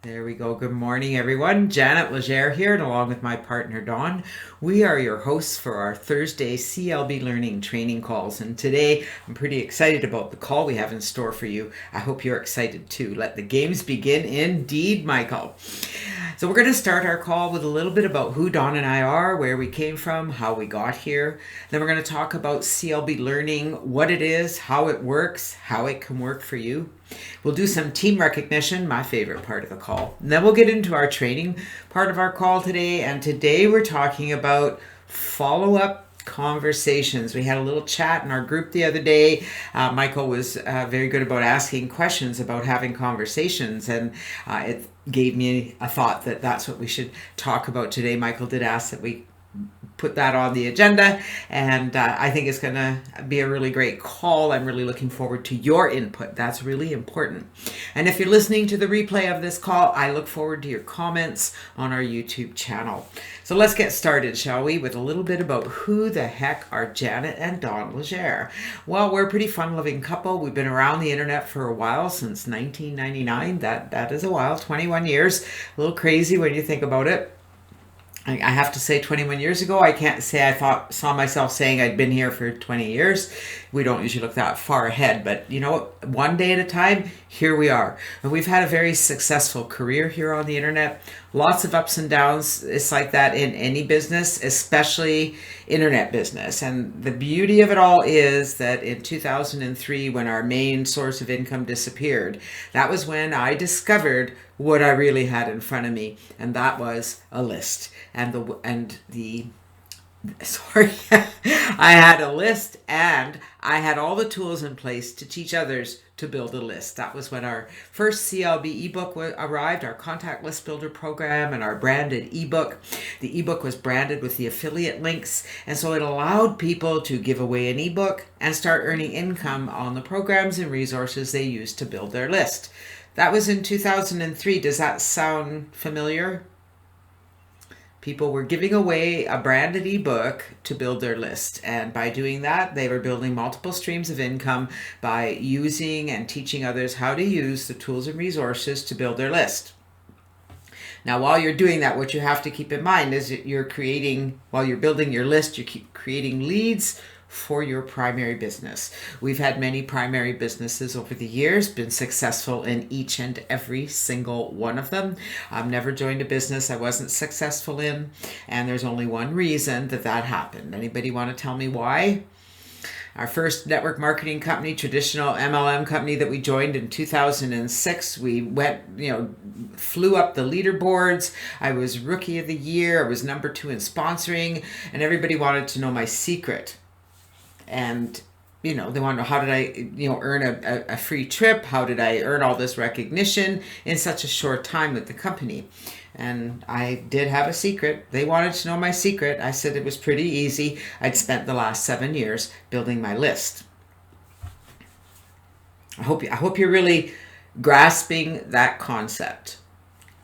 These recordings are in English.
There we go. Good morning, everyone. Janet Legere here, and along with my partner Dawn, we are your hosts for our Thursday CLB Learning training calls. And today, I'm pretty excited about the call we have in store for you. I hope you're excited too. Let the games begin, indeed, Michael. So, we're going to start our call with a little bit about who Dawn and I are, where we came from, how we got here. Then, we're going to talk about CLB Learning, what it is, how it works, how it can work for you. We'll do some team recognition, my favorite part of the call. And then we'll get into our training part of our call today. And today we're talking about follow-up conversations. We had a little chat in our group the other day. Michael was very good about asking questions about having conversations, and it gave me a thought that that's what we should talk about today. Michael did ask that we put that on the agenda, and I think it's going to be a really great call. I'm really looking forward to your input. That's really important. And if you're listening to the replay of this call, I look forward to your comments on our YouTube channel. So let's get started, shall we, with a little bit about who the heck are Janet and Dawn Legere. Well, we're a pretty fun-loving couple. We've been around the internet for a while, since 1999. That is a while, 21 years. A little crazy when you think about it. I have to say 21 years ago, I can't say saw myself saying I'd been here for 20 years. We don't usually look that far ahead, but you know what? One day at a time, here we are. And we've had a very successful career here on the internet. Lots of ups and downs. It's like that in any business, especially internet business. And the beauty of it all is that in 2003, when our main source of income disappeared, that was when I discovered what I really had in front of me, and that was a list. Sorry, I had a list, and I had all the tools in place to teach others to build a list. That was when our first CLB ebook arrived, our contact list builder program, and our branded ebook. The ebook was branded with the affiliate links, and so it allowed people to give away an ebook and start earning income on the programs and resources they used to build their list. That was in 2003. Does that sound familiar? People were giving away a branded ebook to build their list. And by doing that, they were building multiple streams of income by using and teaching others how to use the tools and resources to build their list. Now, while you're doing that, what you have to keep in mind is that while you're building your list, you keep creating leads for your primary business. We've had many primary businesses over the years, been successful in each and every single one of them. I've never joined a business I wasn't successful in, and there's only one reason that happened. Anybody want to tell me why? Our first network marketing company, traditional MLM company that we joined in 2006, we flew up the leaderboards. I was rookie of the year. I was number 2 in sponsoring, and everybody wanted to know my secret. And they want to know, how did I earn a free trip? How did I earn all this recognition in such a short time with the company? And I did have a secret. They wanted to know my secret. I said it was pretty easy. I'd spent the last 7 years building my list. I hope you're really grasping that concept.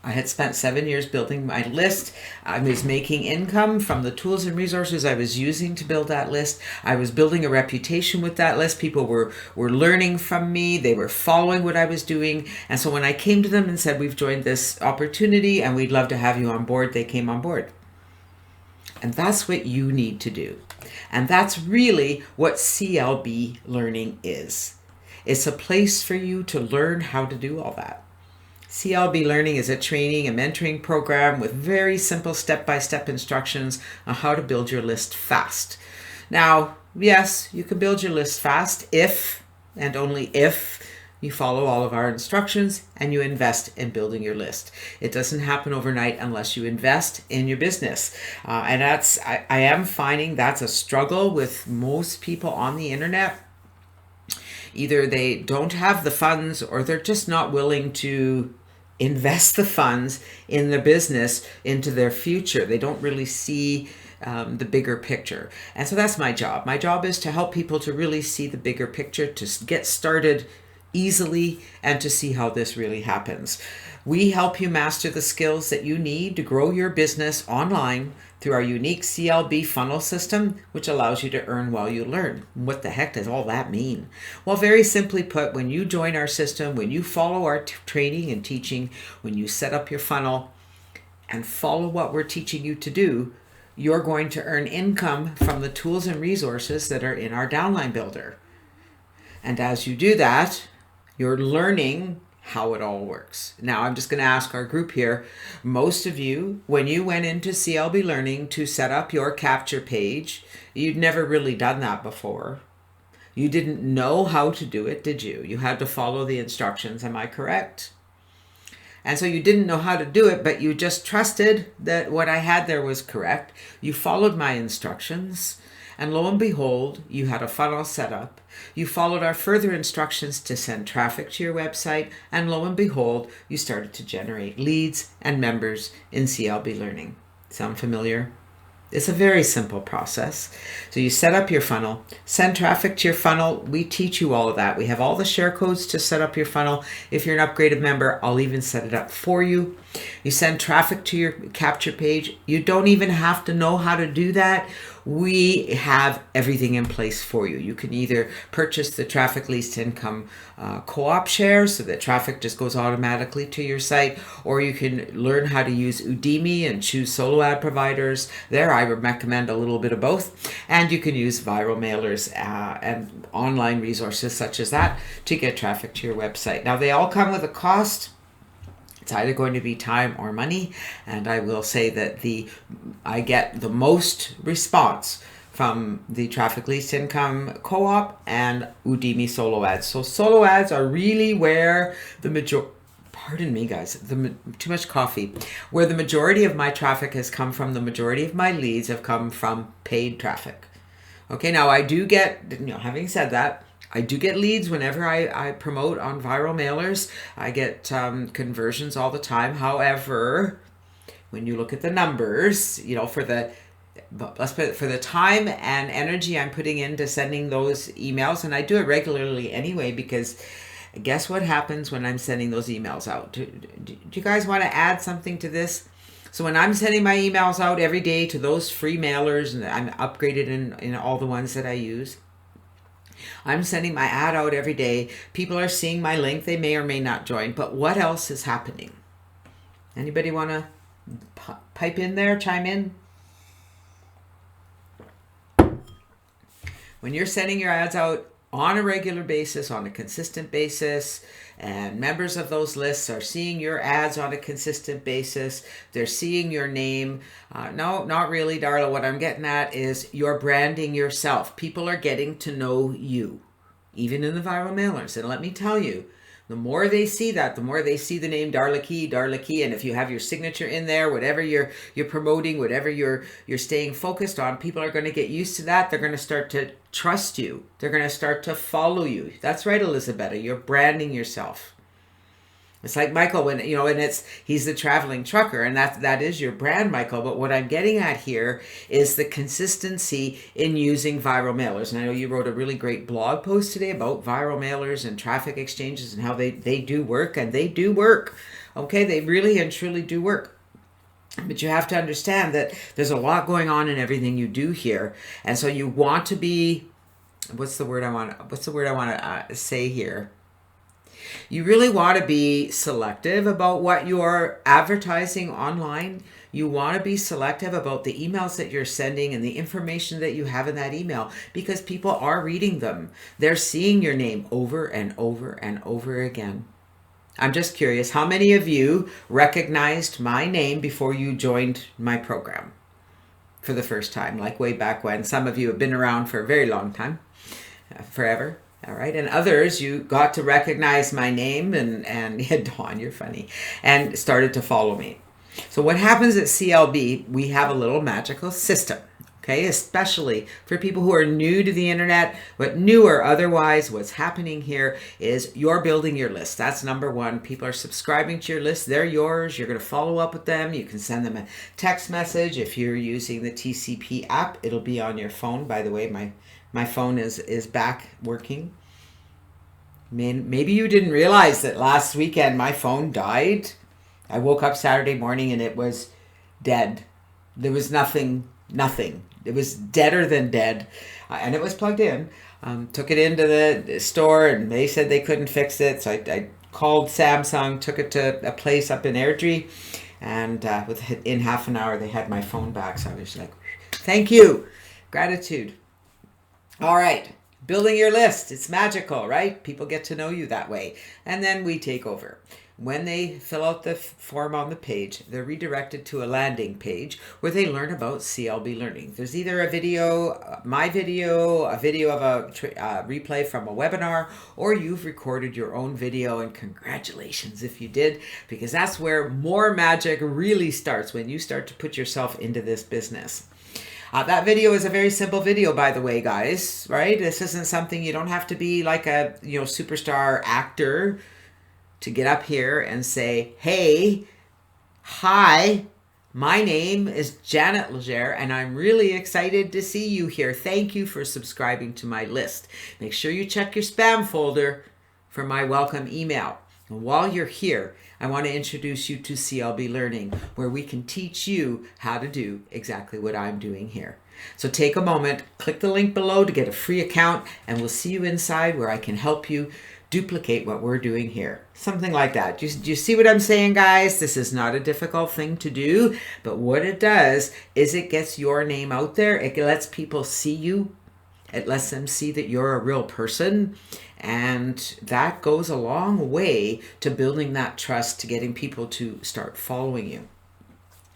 I had spent 7 years building my list. I was making income from the tools and resources I was using to build that list. I was building a reputation with that list. People were learning from me. They were following what I was doing. And so when I came to them and said, we've joined this opportunity and we'd love to have you on board, they came on board. And that's what you need to do. And that's really what CLB Learning is. It's a place for you to learn how to do all that. CLB Learning is a training and mentoring program with very simple step-by-step instructions on how to build your list fast. Now, yes, you can build your list fast if, and only if, you follow all of our instructions and you invest in building your list. It doesn't happen overnight unless you invest in your business. And I am finding that's a struggle with most people on the internet. Either they don't have the funds or they're just not willing to invest the funds in the business into their future. They don't really see the bigger picture. And so that's my job. My job is to help people to really see the bigger picture, to get started easily, and to see how this really happens. We help you master the skills that you need to grow your business online through our unique CLB funnel system, which allows you to earn while you learn. What the heck does all that mean? Well, very simply put, when you join our system, when you follow our training and teaching, when you set up your funnel and follow what we're teaching you to do, you're going to earn income from the tools and resources that are in our downline builder. And as you do that, you're learning how it all works. Now, I'm just going to ask our group here. Most of you, when you went into CLB Learning to set up your capture page, you'd never really done that before. You didn't know how to do it, did you? You had to follow the instructions. Am I correct? And so you didn't know how to do it, but you just trusted that what I had there was correct. You followed my instructions, and lo and behold, you had a funnel set up. You followed our further instructions to send traffic to your website, and lo and behold, you started to generate leads and members in CLB Learning. Sound familiar? It's a very simple process. So you set up your funnel, send traffic to your funnel. We teach you all of that. We have all the share codes to set up your funnel. If you're an upgraded member, I'll even set it up for you. You send traffic to your capture page. You don't even have to know how to do that. We have everything in place for you. You can either purchase the traffic least income co-op share so that traffic just goes automatically to your site, or you can learn how to use Udemy and choose solo ad providers. There, I would recommend a little bit of both. And you can use viral mailers and online resources such as that to get traffic to your website. Now, they all come with a cost. It's either going to be time or money, and I will say that I get the most response from the Traffic Least Income Co-op and Udemy solo ads. So solo ads are really where pardon me guys, too much coffee, where the majority of my traffic has come from. The majority of my leads have come from paid traffic. Okay, now I do get, having said that, I do get leads whenever I promote on viral mailers. I get conversions all the time. However, when you look at the numbers, for the time and energy I'm putting into sending those emails, and I do it regularly anyway, because guess what happens when I'm sending those emails out? Do you guys want to add something to this? So when I'm sending my emails out every day to those free mailers, and I'm upgraded in all the ones that I use, I'm sending my ad out every day. People are seeing my link. They may or may not join. But what else is happening? Anybody want to pipe in there, chime in? When you're sending your ads out on a regular basis, on a consistent basis, and members of those lists are seeing your ads on a consistent basis, they're seeing your name. No, not really, Darla. What I'm getting at is you're branding yourself. People are getting to know you, even in the viral mailers. And let me tell you, the more they see that, the more they see the name Darla Key, and if you have your signature in there, whatever you're promoting, whatever you're staying focused on, people are going to get used to that. They're going to start to trust you. They're going to start to follow you. That's right, Elizabeth. You're branding yourself. It's like Michael, when he's the traveling trucker, and that is your brand, Michael. But what I'm getting at here is the consistency in using viral mailers. And I know you wrote a really great blog post today about viral mailers and traffic exchanges and how they do work, and they do work. Okay, they really and truly do work. But you have to understand that there's a lot going on in everything you do here, and so you want to be. What's the word I want to say here? You really want to be selective about what you're advertising online. You want to be selective about the emails that you're sending and the information that you have in that email, because people are reading them. They're seeing your name over and over and over again. I'm just curious, how many of you recognized my name before you joined my program for the first time, like way back when? Some of you have been around for a very long time, forever. All right. And others, you got to recognize my name and yeah, Dawn, you're funny, and started to follow me. So what happens at CLB, we have a little magical system, okay, especially for people who are new to the internet, but new or otherwise. What's happening here is you're building your list. That's number one. People are subscribing to your list. They're yours. You're going to follow up with them. You can send them a text message. If you're using the TCP app, it'll be on your phone. By the way, my phone is back working. Maybe you didn't realize that last weekend my phone died. I woke up Saturday morning and it was dead. There was nothing. It was deader than dead. And it was plugged in. Took it into the store and they said they couldn't fix it. So I called Samsung, took it to a place up in Airdrie, and in half an hour they had my phone back. So I was like, thank you. Gratitude. All right. Building your list. It's magical, right? People get to know you that way. And then we take over. When they fill out the form on the page, they're redirected to a landing page where they learn about CLB learning. There's either a video, my video, a video of a replay from a webinar, or you've recorded your own video, and congratulations if you did, because that's where more magic really starts, when you start to put yourself into this business. That video is a very simple video, by the way, guys, right? This isn't something, you don't have to be like a superstar actor to get up here and say, hey, hi, my name is Janet Legere, and I'm really excited to see you here. Thank you for subscribing to my list. Make sure you check your spam folder for my welcome email. And while you're here, I want to introduce you to CLB Learning, where we can teach you how to do exactly what I'm doing here. So take a moment, click the link below to get a free account, and we'll see you inside where I can help you duplicate what we're doing here. Something like that. Do you see what I'm saying, guys? This is not a difficult thing to do, but what it does is it gets your name out there. It lets people see you. It lets them see that you're a real person. And that goes a long way to building that trust, to getting people to start following you.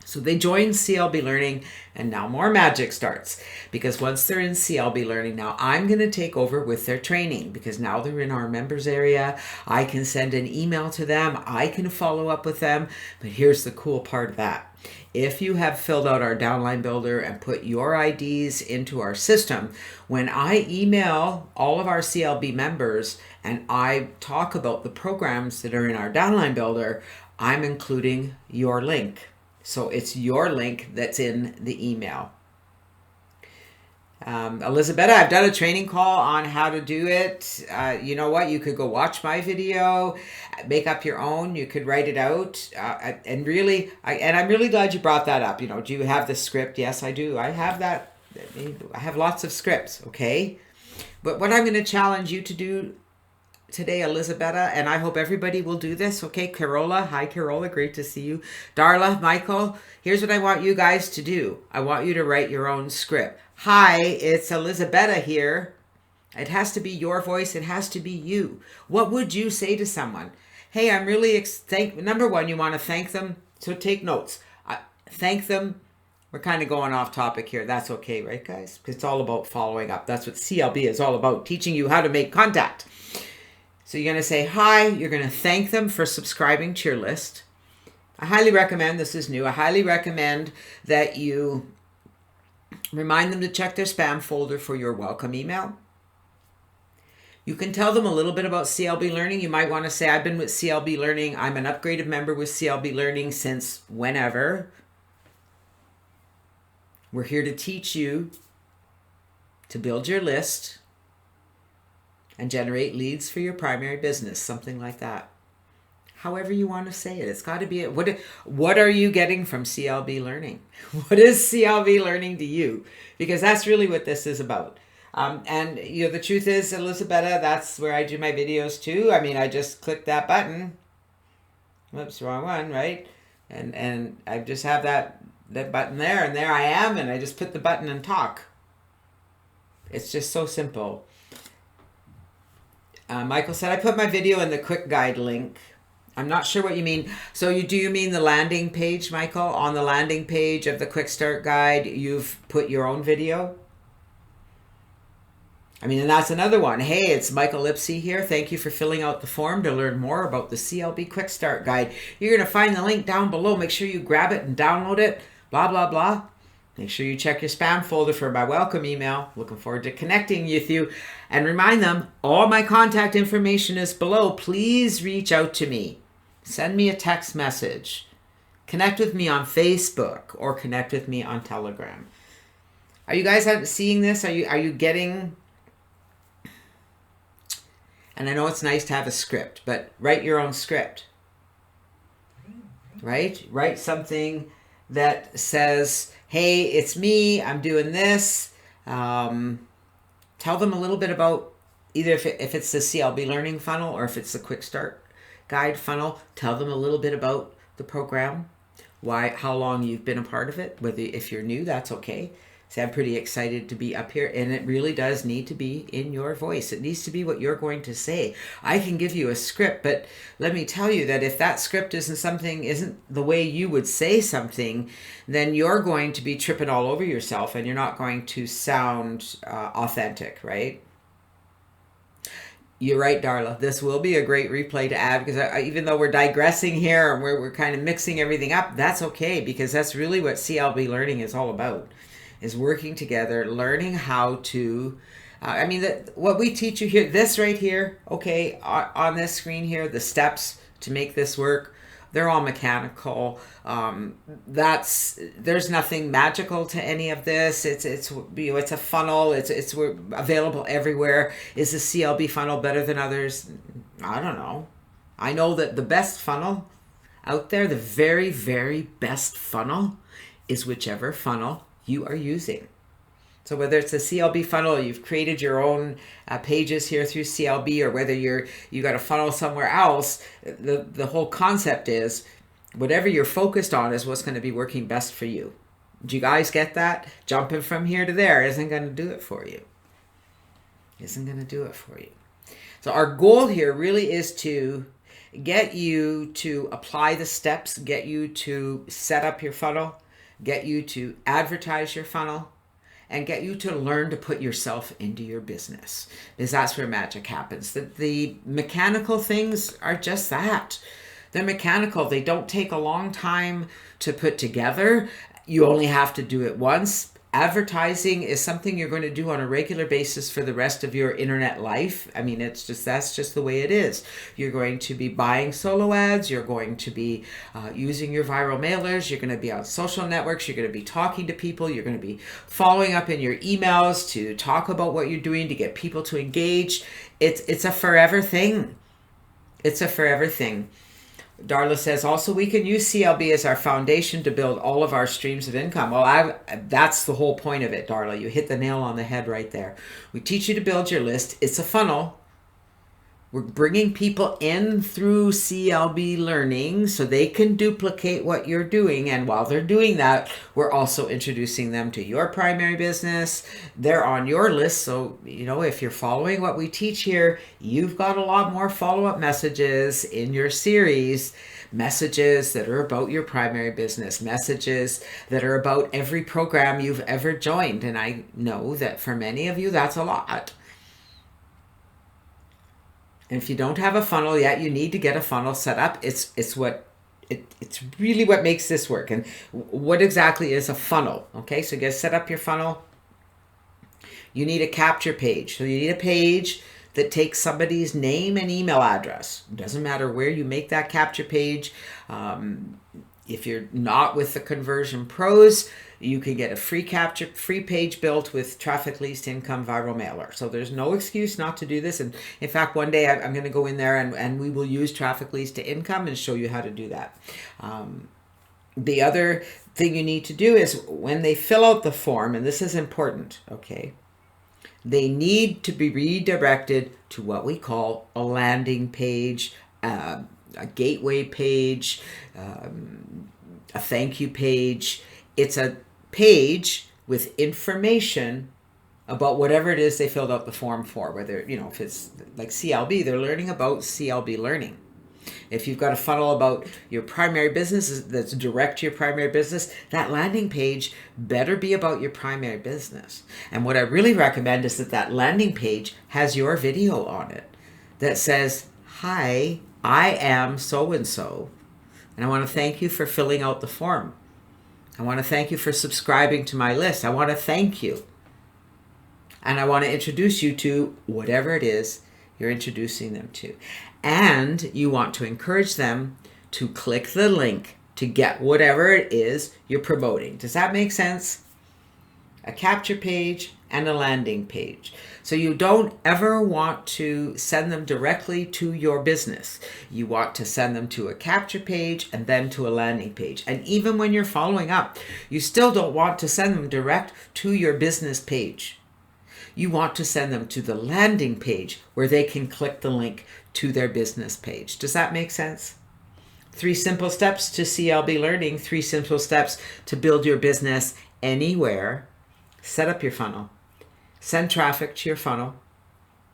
So they join CLB Learning, and now more magic starts, because once they're in CLB Learning, now I'm going to take over with their training, because now they're in our members area. I can send an email to them. I can follow up with them. But here's the cool part of that. If you have filled out our downline builder and put your IDs into our system, when I email all of our CLB members and I talk about the programs that are in our downline builder, I'm including your link. So it's your link that's in the email. Elizabeth, I've done a training call on how to do it. You know what? You could go watch my video, make up your own. You could write it out. And I'm really glad you brought that up. Do you have the script? Yes, I do. I have that. I have lots of scripts, okay? But what I'm going to challenge you to do today, Elizabetta, and I hope everybody will do this, okay? Carola, hi Carola, great to see you. Darla, Michael, here's what I want you guys to do. I want you to write your own script. Hi, it's Elizabetta here. It has to be your voice. It has to be you. What would you say to someone? Hey, I'm really, number one, you want to thank them. So take notes. Thank them. We're kind of going off topic here. That's okay, right, guys? It's all about following up. That's what CLB is all about, teaching you how to make contact. So you're going to say hi. You're going to thank them for subscribing to your list. I highly recommend, this is new, I highly recommend that you remind them to check their spam folder for your welcome email. You can tell them a little bit about CLB Learning. You might want to say, I've been with CLB Learning. I'm an upgraded member with CLB Learning since whenever. We're here to teach you to build your list and generate leads for your primary business, something like that. However you want to say it. It's got to be, what are you getting from CLB Learning? What is CLB Learning to you? Because that's really what this is about. And the truth is, Elizabetta, that's where I do my videos too. I mean, I just click that button. Whoops, wrong one, right? And I just have that button there, and there I am, and I just put the button and talk. It's just so simple. Michael said, I put my video in the quick guide link. I'm not sure what you mean. So do you mean the landing page, Michael? On the landing page of the quick start guide, you've put your own video? I mean, and that's another one. Hey, it's Michael Lipsy here. Thank you for filling out the form to learn more about the CLB Quick Start Guide. You're going to find the link down below. Make sure you grab it and download it. Blah, blah, blah. Make sure you check your spam folder for my welcome email. Looking forward to connecting with you. And remind them, all my contact information is below. Please reach out to me. Send me a text message. Connect with me on Facebook or connect with me on Telegram. Are you guys seeing this? Are you getting... And I know it's nice to have a script, but write your own script. Right? Write something that says, hey, it's me, I'm doing this. Tell them a little bit about either if it's the CLB learning funnel or if it's the quick start guide funnel. Tell them a little bit about the program, how long you've been a part of it. Whether if you're new, that's okay. So I'm pretty excited to be up here, and it really does need to be in your voice. It needs to be what you're going to say. I can give you a script, but let me tell you that if that script isn't the way you would say something, then you're going to be tripping all over yourself, and you're not going to sound authentic, right? You're right, Darla. This will be a great replay to add because even though we're digressing here and we're kind of mixing everything up, that's okay because that's really what CLB learning is all about, is working together, learning how to, what we teach you here, this right here, okay, on this screen here, the steps to make this work, they're all mechanical. There's nothing magical to any of this. It's a funnel. It's we're available everywhere. Is the CLB funnel better than others? I don't know. I know that the best funnel out there, the very, very best funnel, is whichever funnel you are using. So whether it's a CLB funnel or you've created your own pages here through CLB, or whether you got a funnel somewhere else, the whole concept is whatever you're focused on is what's going to be working best for you. Do you guys get that? Jumping from here to there isn't going to do it for you. Isn't going to do it for you. So our goal here really is to get you to apply the steps, get you to set up your funnel, get you to advertise your funnel, and get you to learn to put yourself into your business, because that's where magic happens. The mechanical things are just that. They're mechanical. They don't take a long time to put together. You only have to do it once. Advertising is something you're going to do on a regular basis for the rest of your internet life. I mean, that's just the way it is. You're going to be buying solo ads. You're going to be using your viral mailers. You're going to be on social networks. You're going to be talking to people. You're going to be following up in your emails to talk about what you're doing to get people to engage. It's a forever thing. It's a forever thing. Darla says, also, we can use CLB as our foundation to build all of our streams of income. Well, that's the whole point of it, Darla. You hit the nail on the head right there. We teach you to build your list. It's a funnel. We're bringing people in through CLB learning so they can duplicate what you're doing. And while they're doing that, we're also introducing them to your primary business. They're on your list. So, if you're following what we teach here, you've got a lot more follow-up messages in your series. Messages that are about your primary business, messages that are about every program you've ever joined. And I know that for many of you, that's a lot. And if you don't have a funnel yet, you need to get a funnel set up. It's really what makes this work. And what exactly is a funnel? Okay, so you got to set up your funnel. You need a capture page. So you need a page that takes somebody's name and email address. It doesn't matter where you make that capture page. If you're not with the Conversion Pros, you can get a free page built with Traffic Least Income Viral Mailer. So there's no excuse not to do this. And in fact, one day I'm going to go in there and we will use Traffic Least to Income and show you how to do that. The other thing you need to do is when they fill out the form, and this is important, okay, they need to be redirected to what we call a landing page, a gateway page, a thank you page. It's a page with information about whatever it is they filled out the form for, whether, if it's like CLB, they're learning about CLB learning. If you've got a funnel about your primary business that's direct to your primary business, that landing page better be about your primary business. And what I really recommend is that landing page has your video on it that says, hi, I am so-and-so, and I want to thank you for filling out the form. I want to thank you for subscribing to my list. I want to thank you. And I want to introduce you to whatever it is you're introducing them to. And you want to encourage them to click the link to get whatever it is you're promoting. Does that make sense? a capture page, and a landing page. So you don't ever want to send them directly to your business. You want to send them to a capture page and then to a landing page. And even when you're following up, you still don't want to send them direct to your business page. You want to send them to the landing page where they can click the link to their business page. Does that make sense? 3 simple steps to CLB learning, 3 simple steps to build your business anywhere. Set up your funnel, send traffic to your funnel,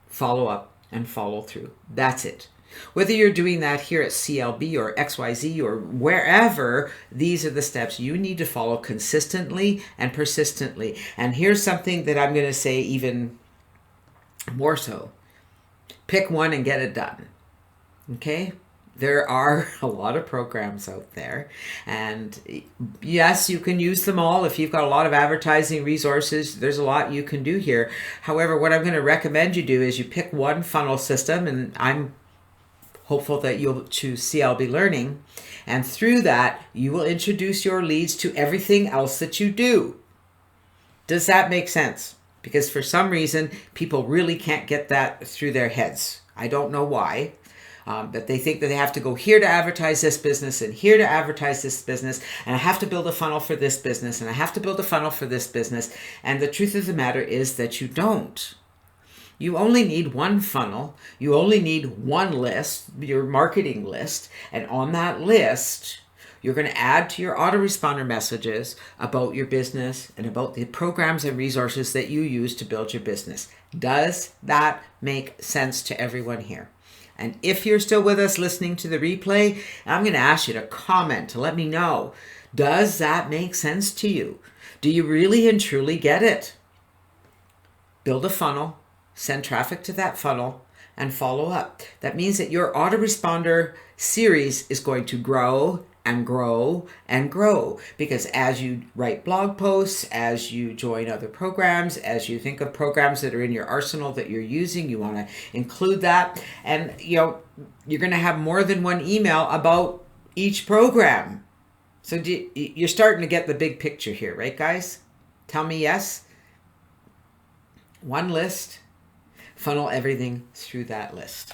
follow up, and follow through. That's it. Whether you're doing that here at CLB or XYZ or wherever, these are the steps you need to follow consistently and persistently. And here's something that I'm going to say even more so. Pick one and get it done. Okay? There are a lot of programs out there, and yes, you can use them all. If you've got a lot of advertising resources, there's a lot you can do here. However, what I'm going to recommend you do is you pick one funnel system, and I'm hopeful that you'll choose CLB Learning, and through that, you will introduce your leads to everything else that you do. Does that make sense? Because for some reason, people really can't get that through their heads. I don't know why. But they think that they have to go here to advertise this business and here to advertise this business, and I have to build a funnel for this business and I have to build a funnel for this business. And the truth of the matter is that you don't. You only need one funnel. You only need one list, your marketing list. And on that list, you're going to add to your autoresponder messages about your business and about the programs and resources that you use to build your business. Does that make sense to everyone here? And if you're still with us listening to the replay, I'm going to ask you to comment to let me know. Does that make sense to you? Do you really and truly get it? Build a funnel, send traffic to that funnel, and follow up. That means that your autoresponder series is going to grow and grow and grow, because as you write blog posts, as you join other programs, as you think of programs that are in your arsenal that you're using, you want to include that. And you're going to have more than one email about each program. So you're starting to get the big picture here, right, guys? Tell me yes. One list, funnel everything through that list.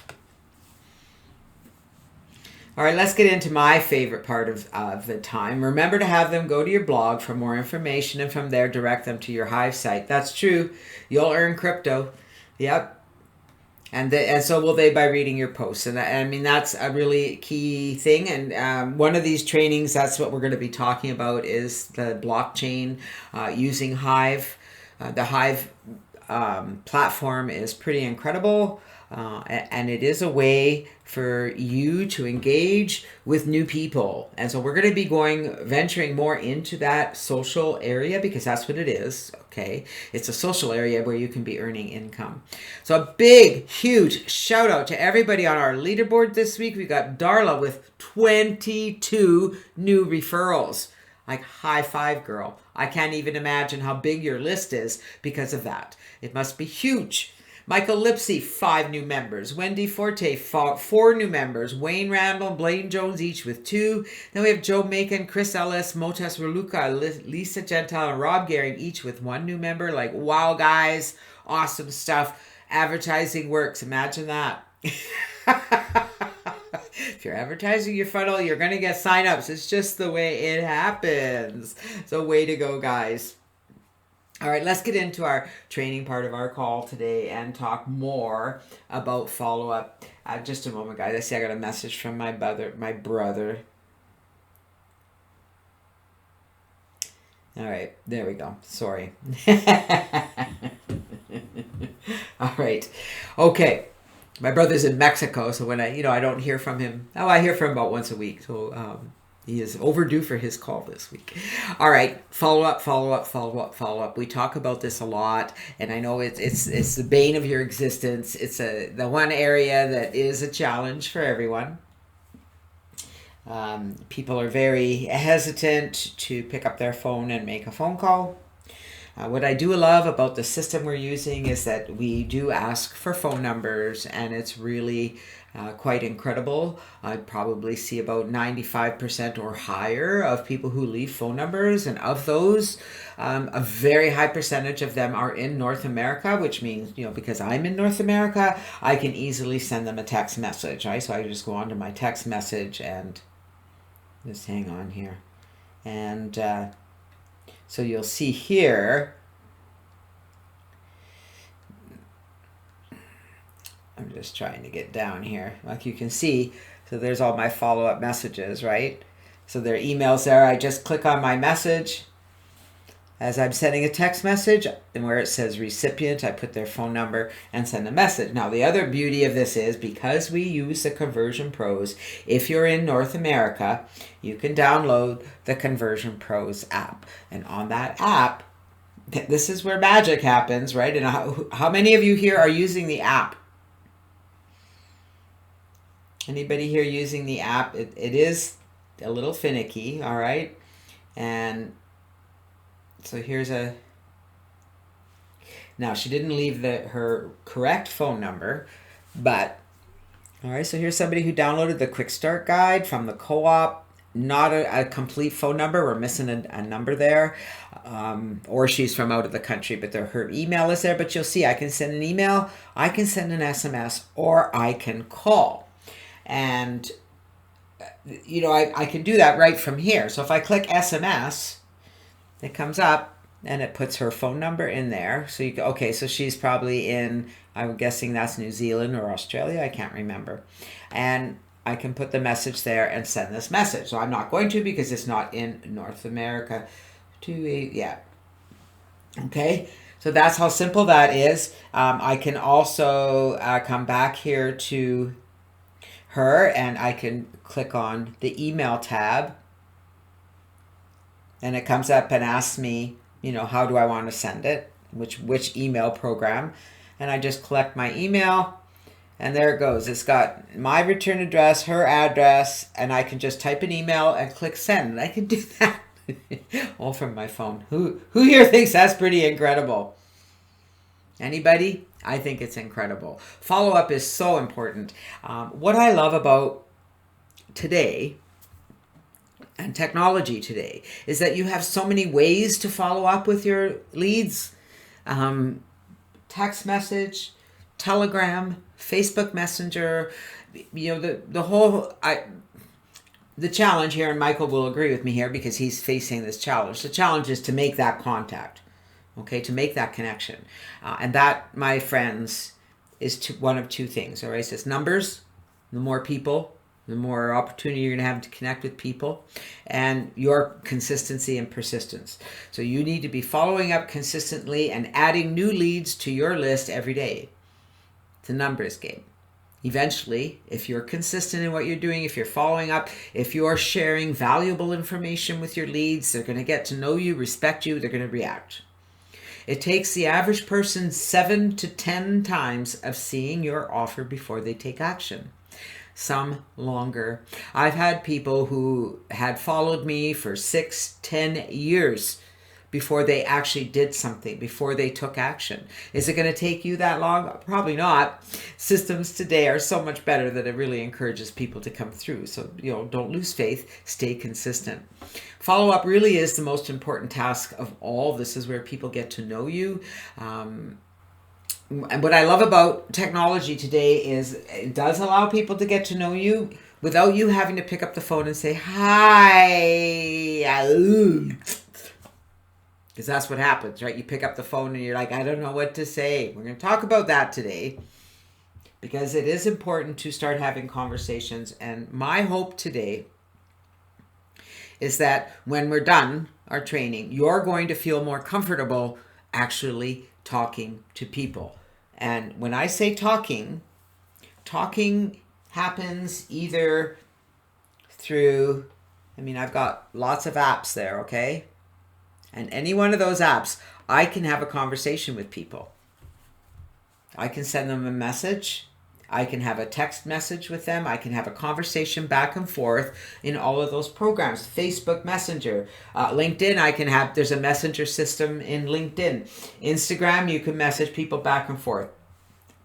All right, let's get into my favorite part of the time. Remember to have them go to your blog for more information, and from there direct them to your Hive site. That's true. You'll earn crypto. Yep. And so will they by reading your posts. And I mean, that's a really key thing. And one of these trainings, that's what we're going to be talking about, is the blockchain using Hive. The Hive platform is pretty incredible. And it is a way for you to engage with new people. And so we're going to be venturing more into that social area, because that's what it is, okay? It's a social area where you can be earning income. So a big, huge shout out to everybody on our leaderboard this week. We got Darla with 22 new referrals. Like, high five, girl. I can't even imagine how big your list is because of that. It must be huge. Michael Lipsy, 5 new members. Wendy Forte, 4 new members. Wayne Randall, Blaine Jones, each with 2. Then we have Joe Macon, Chris Ellis, Motes Raluca, Lisa Gentile, and Rob Gehring, each with 1 new member. Like, wow, guys. Awesome stuff. Advertising works. Imagine that. If you're advertising your funnel, you're going to get signups. It's just the way it happens. So way to go, guys. All right, let's get into our training part of our call today and talk more about follow-up. Just a moment, guys. I see I got a message from my brother. All right, there we go. Sorry. All right. Okay. My brother's in Mexico, so when I don't hear from him. Oh, I hear from him about once a week. So he is overdue for his call this week. All right, follow up. We talk about this a lot, and I know it's the bane of your existence. It's the one area that is a challenge for everyone. People are very hesitant to pick up their phone and make a phone call. What I do love about the system we're using is that we do ask for phone numbers, and it's really quite incredible. I'd probably see about 95% or higher of people who leave phone numbers, and of those, a very high percentage of them are in North America, which means, because I'm in North America, I can easily send them a text message, right? So I just go onto my text message and just hang on here. And so you'll see here, I'm just trying to get down here. Like you can see, so there's all my follow-up messages, right? So there are emails there. I just click on my message as I'm sending a text message, and where it says recipient, I put their phone number and send a message. Now, the other beauty of this is because we use the Conversion Pros, if you're in North America, you can download the Conversion Pros app. And on that app, this is where magic happens, right? And how many of you here are using the app? Anybody here using the app? It is a little finicky, all right? And so here's now she didn't leave her correct phone number, but, all right, so here's somebody who downloaded the Quick Start Guide from the co-op. Not a complete phone number. We're missing a number there. Or she's from out of the country, but her email is there. But you'll see I can send an email, I can send an SMS, or I can call. And, I can do that right from here. So if I click SMS, it comes up and it puts her phone number in there. So okay, so she's probably in, I'm guessing that's New Zealand or Australia. I can't remember. And I can put the message there and send this message. So I'm not going to because it's not in North America. Yeah. Okay. So that's how simple that is. I can also come back here to her and I can click on the email tab. And it comes up and asks me, how do I want to send it? Which email program? And I just collect my email, and there it goes. It's got my return address, her address, and I can just type an email and click send. And I can do that all from my phone. Who here thinks that's pretty incredible? Anybody? I think it's incredible. Follow-up is so important. What I love about today and technology today is that you have so many ways to follow up with your leads. Text message, Telegram, Facebook Messenger, the whole, the challenge here, and Michael will agree with me here because he's facing this challenge. The challenge is to make that contact, okay, to make that connection. And that, my friends, is one of two things, all right? So it's numbers, the more people, the more opportunity you're going to have to connect with people, and your consistency and persistence. So you need to be following up consistently and adding new leads to your list every day. It's a numbers game. Eventually, if you're consistent in what you're doing, if you're following up, if you're sharing valuable information with your leads, they're going to get to know you, respect you, they're going to react. It takes the average person 7 to 10 times of seeing your offer before they take action. Some longer. I've had people who had followed me for 6-10 years before they actually did something, before they took action. Is it going to take you that long? Probably not. Systems today are so much better that it really encourages people to come through. So, don't lose faith, stay consistent. Follow-up really is the most important task of all. This is where people get to know you. And what I love about technology today is it does allow people to get to know you without you having to pick up the phone and say, hi. Because that's what happens, right? You pick up the phone and you're like, I don't know what to say. We're going to talk about that today because it is important to start having conversations. And my hope today is that when we're done our training, you're going to feel more comfortable actually talking to people. And when I say talking happens either through, I've got lots of apps there, okay? And any one of those apps, I can have a conversation with people. I can send them a message. I can have a text message with them. I can have a conversation back and forth in all of those programs. Facebook Messenger, LinkedIn, there's a messenger system in LinkedIn. Instagram, you can message people back and forth.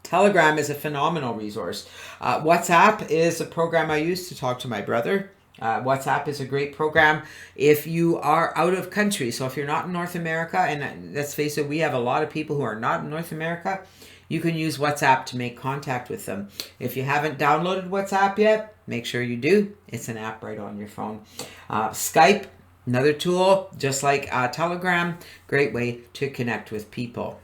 Telegram is a phenomenal resource. WhatsApp is a program I use to talk to my brother. WhatsApp is a great program if you are out of country. So if you're not in North America, and let's face it, we have a lot of people who are not in North America, you can use WhatsApp to make contact with them. If you haven't downloaded WhatsApp yet, make sure you do. It's an app right on your phone. Skype, another tool, just like Telegram, great way to connect with people.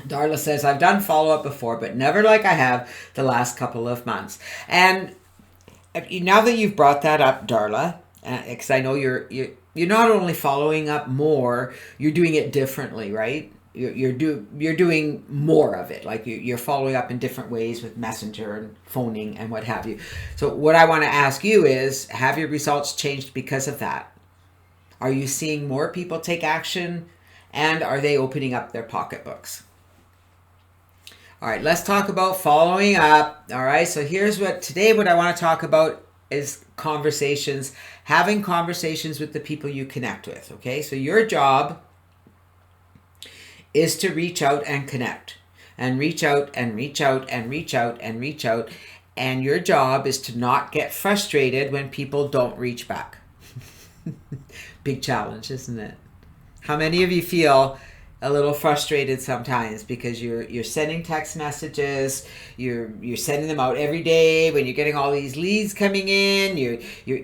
Darla says, I've done follow-up before, but never like I have the last couple of months. And now that you've brought that up, Darla, because I know you're not only following up more, you're doing it differently, right? You're doing more of it. Like you're following up in different ways with Messenger and phoning and what have you. So what I want to ask you is, have your results changed because of that? Are you seeing more people take action, and are they opening up their pocketbooks? All right, let's talk about following up. All right, so here's what I want to talk about is conversations, having conversations with the people you connect with. Okay, so your job is to reach out and connect, and reach out and reach out and reach out and reach out. And your job is to not get frustrated when people don't reach back. Big challenge, isn't it? How many of you feel a little frustrated sometimes because you're sending text messages, you're sending them out every day when you're getting all these leads coming in, you're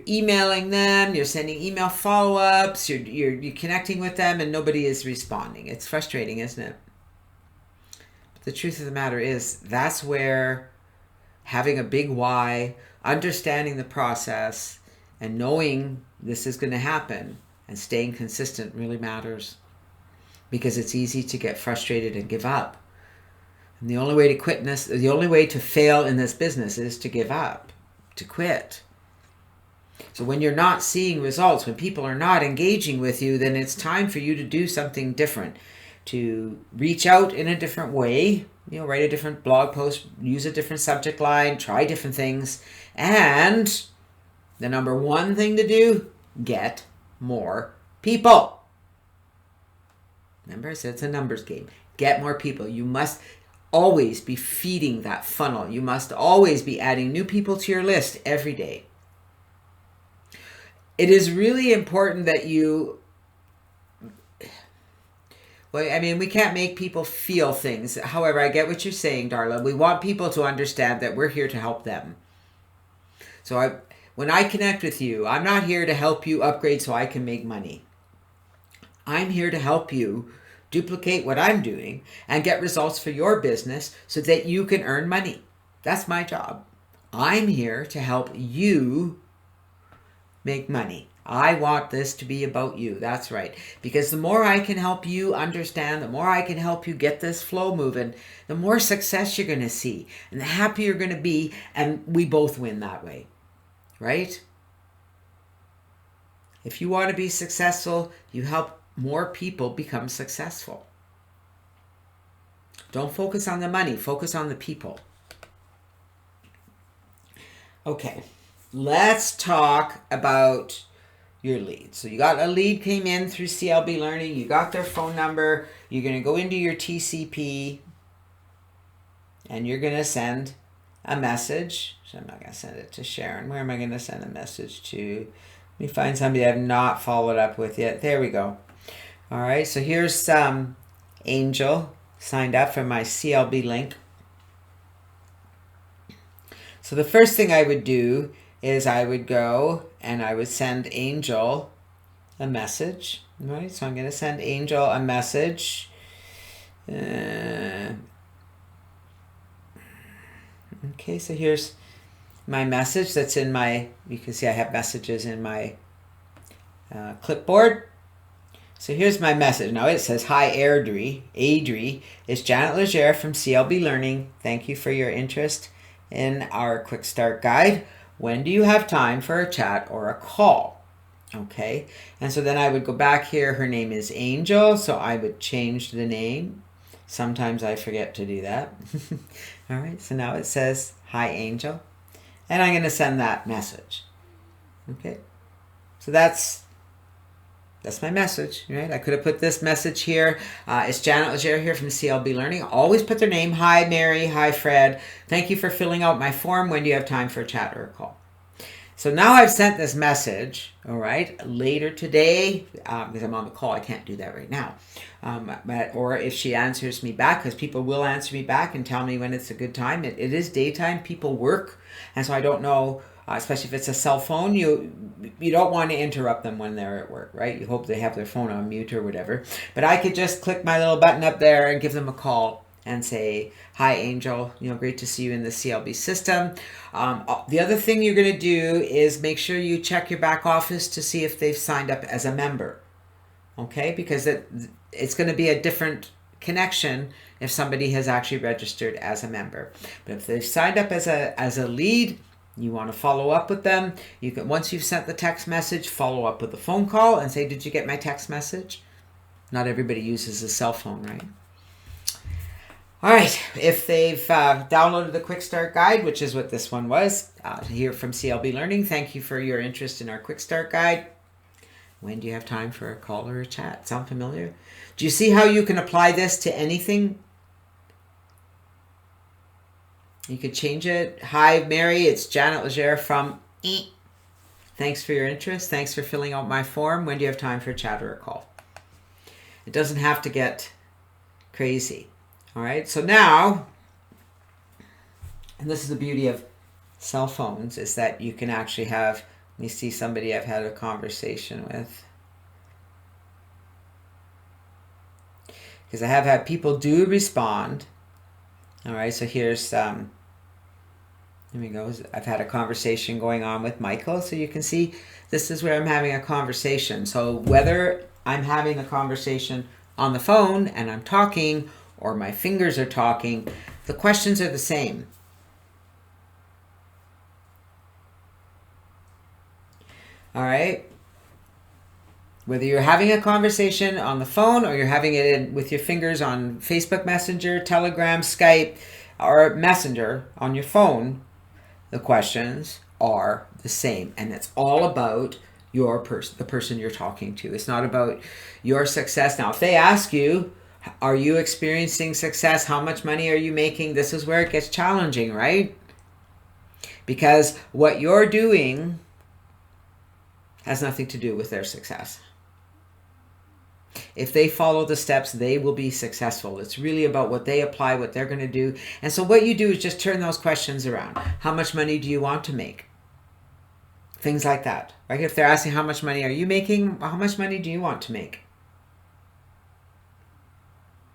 emailing them, you're sending email follow-ups, you're connecting with them, and nobody is responding. It's frustrating, isn't it? But the truth of the matter is, that's where having a big why, understanding the process, and knowing this is going to happen and staying consistent really matters. Because it's easy to get frustrated and give up. And the only way to fail in this business is to give up, to quit. So when you're not seeing results, when people are not engaging with you, then it's time for you to do something different, to reach out in a different way, write a different blog post, use a different subject line, try different things. And the number one thing to do, get more people. Remember, I said it's a numbers game. Get more people. You must always be feeding that funnel. You must always be adding new people to your list every day. It is really important that we can't make people feel things. However, I get what you're saying, Darla. We want people to understand that we're here to help them. So when I connect with you, I'm not here to help you upgrade so I can make money. I'm here to help you duplicate what I'm doing and get results for your business so that you can earn money. That's my job. I'm here to help you make money. I want this to be about you. That's right. Because the more I can help you understand, the more I can help you get this flow moving, the more success you're going to see and the happier you're going to be. And we both win that way. Right? If you want to be successful, you help more people become successful. Don't focus on the money, focus on the people. Okay, let's talk about your lead. So you got a lead came in through CLB Learning, you got their phone number, you're going to go into your TCP and you're going to send a message. So I'm not going to send it to Sharon. Where am I going to send a message to? Let me find somebody I've not followed up with yet. There we go. All right, so here's Angel signed up for my CLB link. So the first thing I would do is I would go and I would send Angel a message. All right, so I'm going to send Angel a message. Okay, so here's my message that's in my, you can see I have messages in my clipboard. So here's my message. Now it says, hi Adri, it's Janet Legere from CLB Learning. Thank you for your interest in our quick start guide. When do you have time for a chat or a call? Okay, and so then I would go back here. Her name is Angel, so I would change the name. Sometimes I forget to do that. All right, so now it says, hi, Angel. And I'm going to send that message. Okay, so that's my message, right? I could have put this message here. It's Janet Legere here from CLB Learning. Always put their name. Hi, Mary. Hi, Fred. Thank you for filling out my form. When do you have time for a chat or a call? So now I've sent this message, all right, later today, because I'm on the call, I can't do that right now. Or if she answers me back, because people will answer me back and tell me when it's a good time. It is daytime, people work, and so I don't know, especially if it's a cell phone, you don't want to interrupt them when they're at work, right? You hope they have their phone on mute or whatever. But I could just click my little button up there and give them a call and say, hi, Angel, great to see you in the CLB system. The other thing you're going to do is make sure you check your back office to see if they've signed up as a member, okay? Because it's going to be a different connection if somebody has actually registered as a member. But if they've signed up as a lead, you want to follow up with them. You can, once you've sent the text message, follow up with a phone call and say, did you get my text message? Not everybody uses a cell phone, right? All right, if they've downloaded the Quick Start Guide, which is what this one was, here from CLB Learning, thank you for your interest in our Quick Start Guide. When do you have time for a call or a chat? Sound familiar? Do you see how you can apply this to anything? You could change it. Hi, Mary, it's Janet Legere from Thanks for your interest. Thanks for filling out my form. When do you have time for a chat or a call? It doesn't have to get crazy. All right, so now, and this is the beauty of cell phones, is that you can actually have, let me see somebody I've had a conversation with. Because I have had people do respond. All right, so here's, here we go. I've had a conversation going on with Michael. So you can see this is where I'm having a conversation. So whether I'm having a conversation on the phone and I'm talking, or my fingers are talking, the questions are the same. All right? Whether you're having a conversation on the phone or you're having it with your fingers on Facebook Messenger, Telegram, Skype, or Messenger on your phone, the questions are the same. And it's all about the person you're talking to. It's not about your success. Now, if they ask you, are you experiencing success? How much money are you making? This is where it gets challenging, right? Because what you're doing has nothing to do with their success. If they follow the steps, they will be successful. It's really about what they apply, what they're going to do. And so what you do is just turn those questions around. How much money do you want to make? Things like that, right? If they're asking how much money are you making, how much money do you want to make?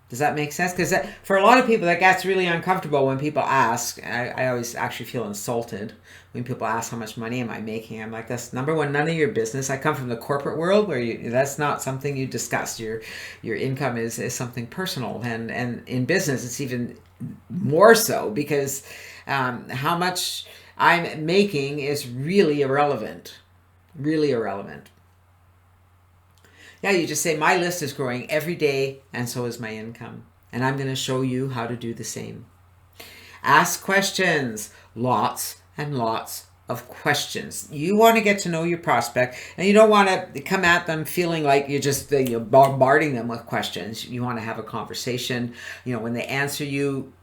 Does that make sense? Because for a lot of people, that gets really uncomfortable when people ask. And I always actually feel insulted when people ask how much money am I making. I'm like, that's number one, none of your business. I come from the corporate world where that's not something you discuss. Your income is something personal, and in business it's even more so, because how much I'm making is really irrelevant. Really irrelevant. Yeah, you just say, my list is growing every day, and so is my income. And I'm going to show you how to do the same. Ask questions. Lots and lots of questions. You want to get to know your prospect, and you don't want to come at them feeling like you're bombarding them with questions. You want to have a conversation. When they answer you,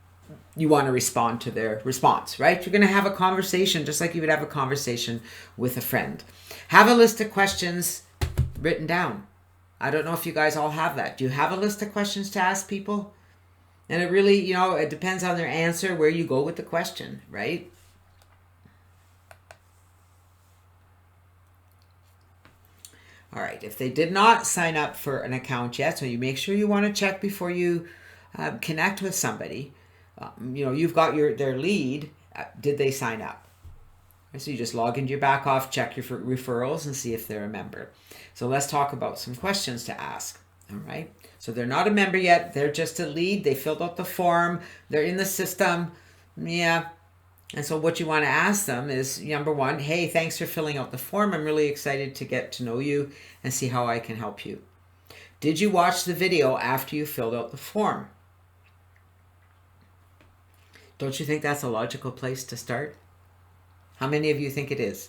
you want to respond to their response, right? You're going to have a conversation just like you would have a conversation with a friend. Have a list of questions written down. I don't know if you guys all have that. Do you have a list of questions to ask people? And it really, it depends on their answer where you go with the question, right? All right, if they did not sign up for an account yet, so you make sure you want to check before you connect with somebody. You've got their lead. Did they sign up? So you just log into your back off, check your referrals, and see if they're a member. So let's talk about some questions to ask. All right. So they're not a member yet. They're just a lead. They filled out the form. They're in the system. Yeah. And so what you want to ask them is, number one, hey, thanks for filling out the form. I'm really excited to get to know you and see how I can help you. Did you watch the video after you filled out the form? Don't you think that's a logical place to start? How many of you think it is?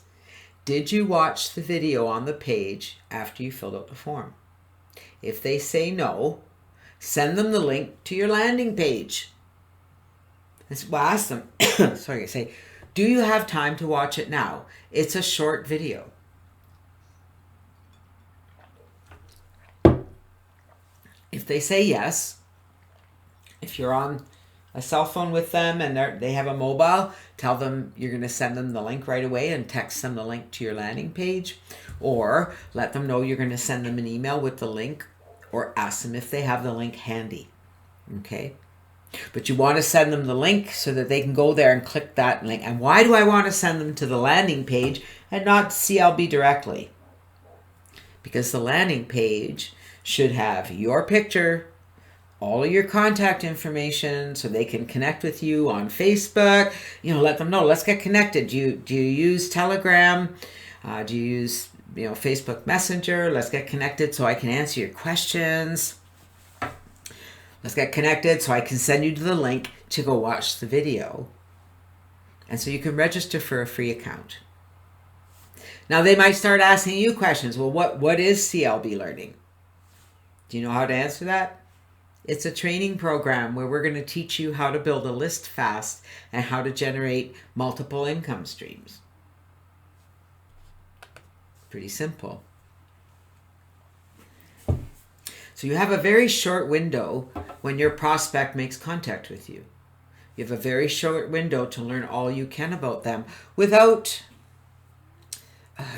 Did you watch the video on the page after you filled out the form? If they say no, send them the link to your landing page. Well, ask them, say, do you have time to watch it now? It's a short video. If they say yes, if you're on a cell phone with them and they have a mobile, tell them you're going to send them the link right away and text them the link to your landing page, or let them know you're going to send them an email with the link, or ask them if they have the link handy. Okay? But you want to send them the link so that they can go there and click that link. And why do I want to send them to the landing page and not CLB directly? Because the landing page should have your picture, all of your contact information, so they can connect with you on Facebook. Let them know. Let's get connected. Do you use Telegram? Do you use Facebook Messenger? Let's get connected so I can answer your questions. Let's get connected so I can send you to the link to go watch the video. And so you can register for a free account. Now they might start asking you questions. Well, what is CLB Learning? Do you know how to answer that? It's a training program where we're going to teach you how to build a list fast and how to generate multiple income streams. Pretty simple. So you have a very short window when your prospect makes contact with you. You have a very short window to learn all you can about them without...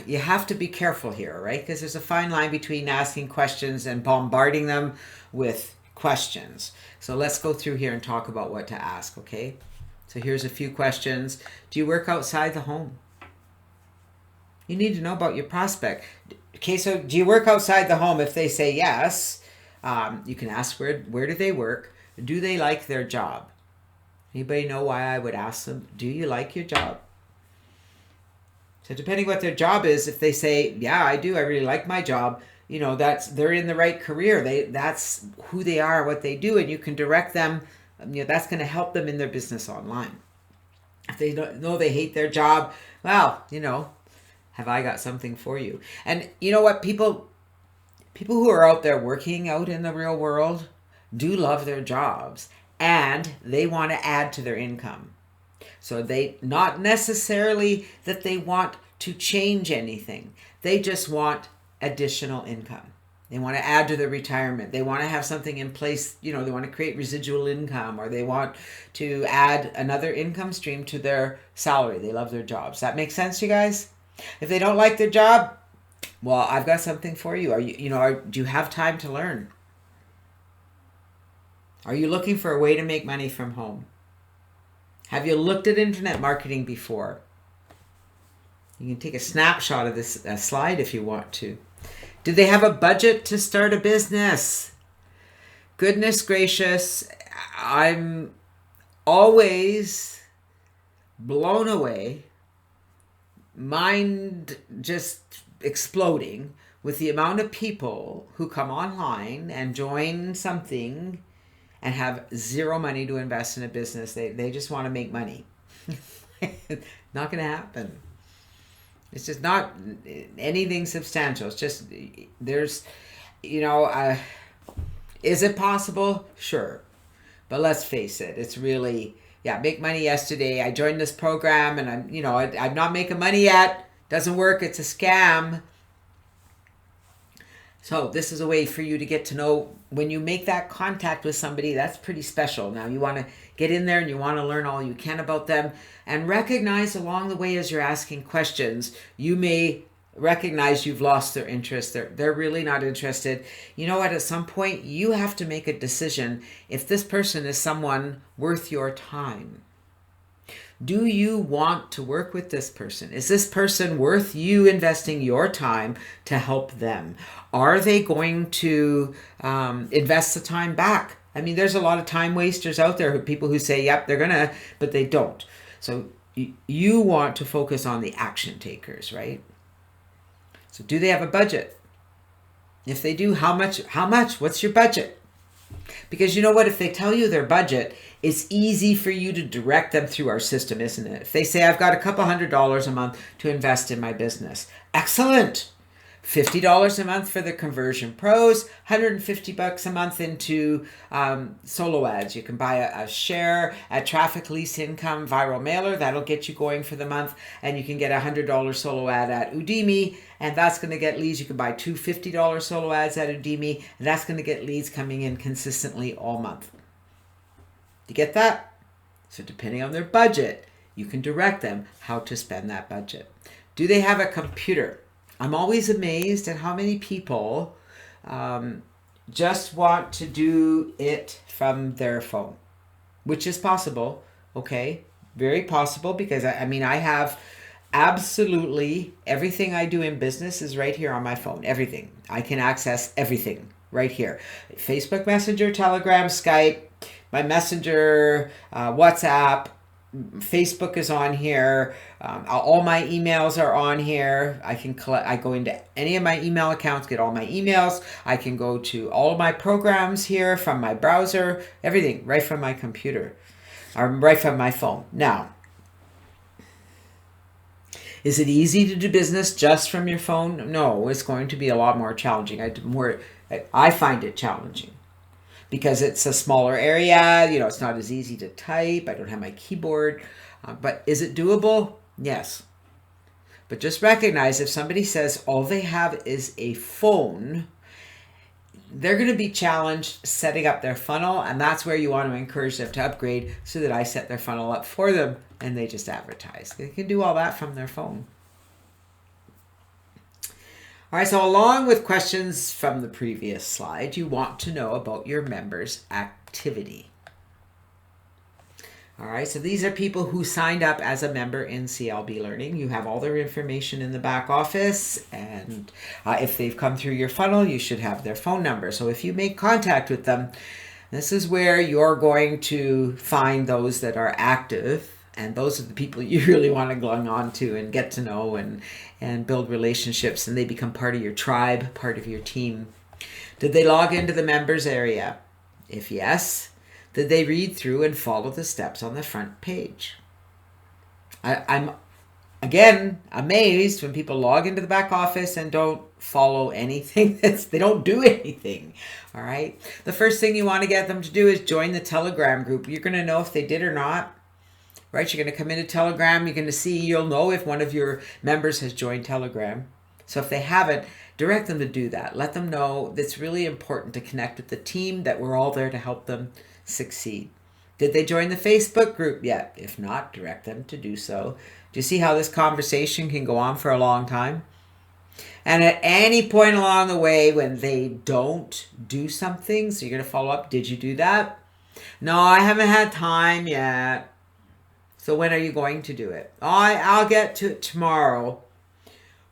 you have to be careful here, right? Because there's a fine line between asking questions and bombarding them with questions. So let's go through here and talk about what to ask, okay? So here's a few questions. Do you work outside the home? You need to know about your prospect. Okay, so do you work outside the home? If they say yes, you can ask where do they work? Do they like their job? Anybody know why I would ask them, do you like your job? So depending what their job is, if they say, yeah, I do, I really like my job, they're in the right career. That's who they are, what they do, and you can direct them. That's going to help them in their business online. If they don't know they hate their job, well, have I got something for you? And you know what? People who are out there working out in the real world do love their jobs, and they want to add to their income. So they, not necessarily that they want to change anything. They just want additional income. They want to add to their retirement. They want to have something in place, they want to create residual income, or they want to add another income stream to their salary. They love their jobs. That makes sense, you guys? If they don't like their job, well, I've got something for you. Do you have time to learn? Are you looking for a way to make money from home? Have you looked at internet marketing before? You can take a snapshot of this slide if you want to. Do they have a budget to start a business? Goodness gracious, I'm always blown away, mind just exploding with the amount of people who come online and join something and have zero money to invest in a business. They just want to make money. Not going to happen. It's just not anything substantial. It's just, is it possible? Sure. But let's face it, it's really, make money yesterday. I joined this program and I'm not making money yet. Doesn't work. It's a scam. So this is a way for you to get to know, when you make that contact with somebody, that's pretty special. Now you want to get in there and you want to learn all you can about them, and recognize along the way as you're asking questions, you may recognize you've lost their interest. They're really not interested. You know what? At some point you have to make a decision if this person is someone worth your time. Do you want to work with this person? Is this person worth you investing your time to help them? Are they going to invest the time back? I mean, there's a lot of time wasters out there, people who say, yep, they're gonna, but they don't. So you want to focus on the action takers, right? So do they have a budget? If they do, how much? What's your budget? Because you know what? If they tell you their budget, it's easy for you to direct them through our system, isn't it? If they say, I've got a couple $100 a month to invest in my business. Excellent. $50 a month for the conversion pros, $150 a month into solo ads. You can buy a share at Traffic Lease Income Viral Mailer. That'll get you going for the month. And you can get a $100 solo ad at Udemy, and that's going to get leads. You can buy two $50 solo ads at Udemy, and that's going to get leads coming in consistently all month. You get that? So depending on their budget, you can direct them how to spend that budget. Do they have a computer? I'm always amazed at how many people just want to do it from their phone, which is possible, okay? Very possible, because I mean, I have absolutely everything I do in business is right here on my phone. Everything. I can access everything right here. Facebook Messenger, Telegram, Skype, my Messenger, WhatsApp, Facebook is on here. All my emails are on here. I can collect. I go into any of my email accounts, get all my emails. I can go to all of my programs here from my browser. Everything right from my computer, or right from my phone. Now, is it easy to do business just from your phone? No, it's going to be a lot more challenging. I find it challenging, because it's a smaller area, you know, it's not as easy to type. I don't have my keyboard, but is it doable? Yes. But just recognize, if somebody says all they have is a phone, they're going to be challenged setting up their funnel, and that's where you want to encourage them to upgrade, so that I set their funnel up for them and they just advertise. They can do all that from their phone. All right, so along with questions from the previous slide, you want to know about your members' activity. All right, so these are people who signed up as a member in CLB Learning. You have all their information in the back office, and if they've come through your funnel, you should have their phone number. So if you make contact with them, this is where you're going to find those that are active. And those are the people you really want to glom on to and get to know and build relationships, and they become part of your tribe, part of your team. Did they log into the members area? If yes, did they read through and follow the steps on the front page? I'm, again, amazed when people log into the back office and don't follow anything. They don't do anything, all right? The first thing you want to get them to do is join the Telegram group. You're going to know if they did or not. Right, you're going to come into Telegram. You're going to see, you'll know if one of your members has joined Telegram. So if they haven't, direct them to do that. Let them know it's really important to connect with the team, that we're all there to help them succeed. Did they join the Facebook group yet? If not, direct them to do so. Do you see how this conversation can go on for a long time? And at any point along the way when they don't do something, so you're going to follow up, did you do that? No, I haven't had time yet. So when are you going to do it? Oh, I'll get to it tomorrow.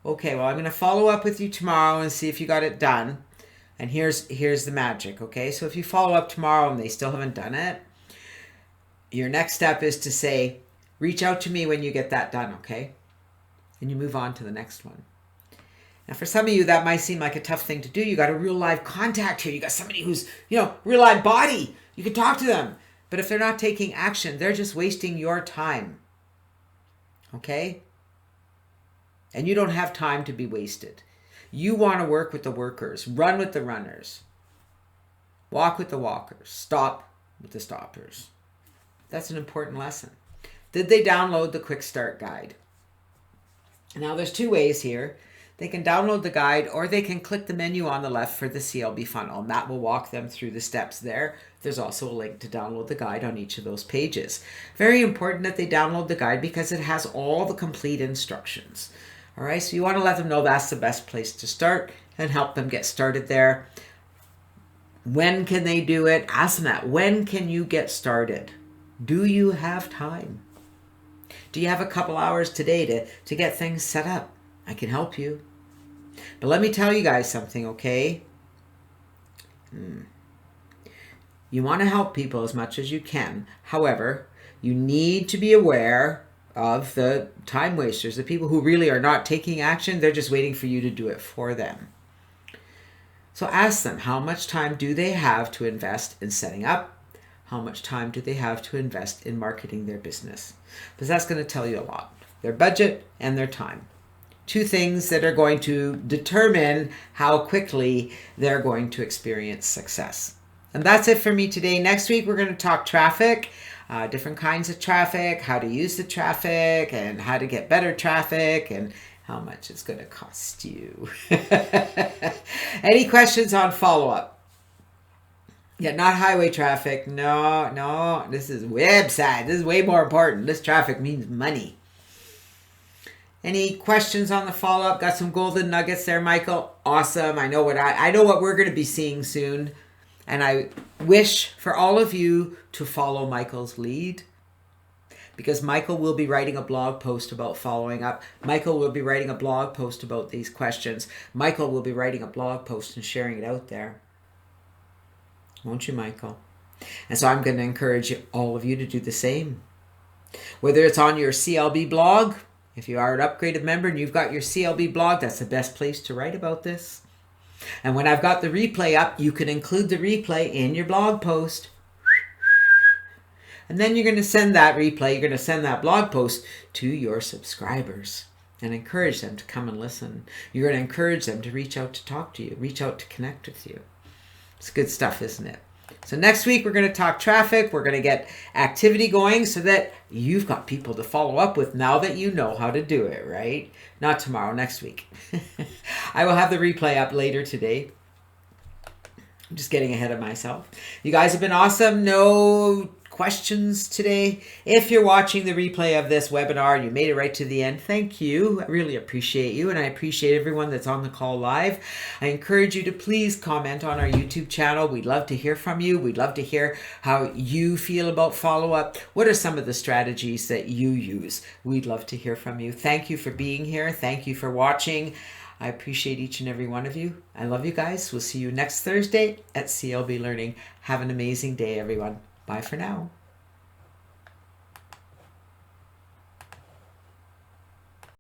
Okay, well, I'm going to follow up with you tomorrow and see if you got it done. And here's the magic, okay? So if you follow up tomorrow and they still haven't done it, your next step is to say, reach out to me when you get that done, okay? And you move on to the next one. Now, for some of you, that might seem like a tough thing to do. You got a real live contact here. You got somebody who's, real live body. You can talk to them. But if they're not taking action, they're just wasting your time. Okay? And you don't have time to be wasted. You want to work with the workers, run with the runners, walk with the walkers, stop with the stoppers. That's an important lesson. Did they download the Quick Start Guide? Now, there's two ways here. They can download the guide, or they can click the menu on the left for the CLB funnel, and that will walk them through the steps there. There's also a link to download the guide on each of those pages. Very important that they download the guide, because it has all the complete instructions. All right, so you want to let them know that's the best place to start and help them get started there. When can they do it? Ask them that. When can you get started? Do you have time? Do you have a couple hours today to get things set up? I can help you. But let me tell you guys something, okay? You want to help people as much as you can. However, you need to be aware of the time wasters, the people who really are not taking action. They're just waiting for you to do it for them. So ask them, how much time do they have to invest in setting up? How much time do they have to invest in marketing their business? Because that's going to tell you a lot. Their budget and their time. Two things that are going to determine how quickly they're going to experience success. And that's it for me today. Next week, we're going to talk traffic, different kinds of traffic, how to use the traffic, and how to get better traffic, and how much it's going to cost you. Any questions on follow-up? Yeah, not highway traffic. No, this is website. This is way more important. This traffic means money. Any questions on the follow-up? Got some golden nuggets there, Michael. Awesome. I know what we're going to be seeing soon. And I wish for all of you to follow Michael's lead, because Michael will be writing a blog post about following up. Michael will be writing a blog post about these questions. Michael will be writing a blog post and sharing it out there. Won't you, Michael? And so I'm going to encourage all of you to do the same. Whether it's on your CLB blog, if you are an upgraded member and you've got your CLB blog, that's the best place to write about this. And when I've got the replay up, you can include the replay in your blog post. And then you're going to send that replay, you're going to send that blog post to your subscribers and encourage them to come and listen. You're going to encourage them to reach out to talk to you, reach out to connect with you. It's good stuff, isn't it? So next week, we're going to talk traffic. We're going to get activity going so that you've got people to follow up with now that you know how to do it, right? Not tomorrow, next week. I will have the replay up later today. I'm just getting ahead of myself. You guys have been awesome. No questions today. If you're watching the replay of this webinar, you made it right to the end, thank you. I really appreciate you, and I appreciate everyone that's on the call live. I encourage you to please comment on our YouTube channel. We'd love to hear from you. We'd love to hear how you feel about follow-up. What are some of the strategies that you use? We'd love to hear from you. Thank you for being here. Thank you for watching. I appreciate each and every one of you. I love you guys. We'll see you next Thursday at CLB Learning. Have an amazing day, everyone. Bye for now.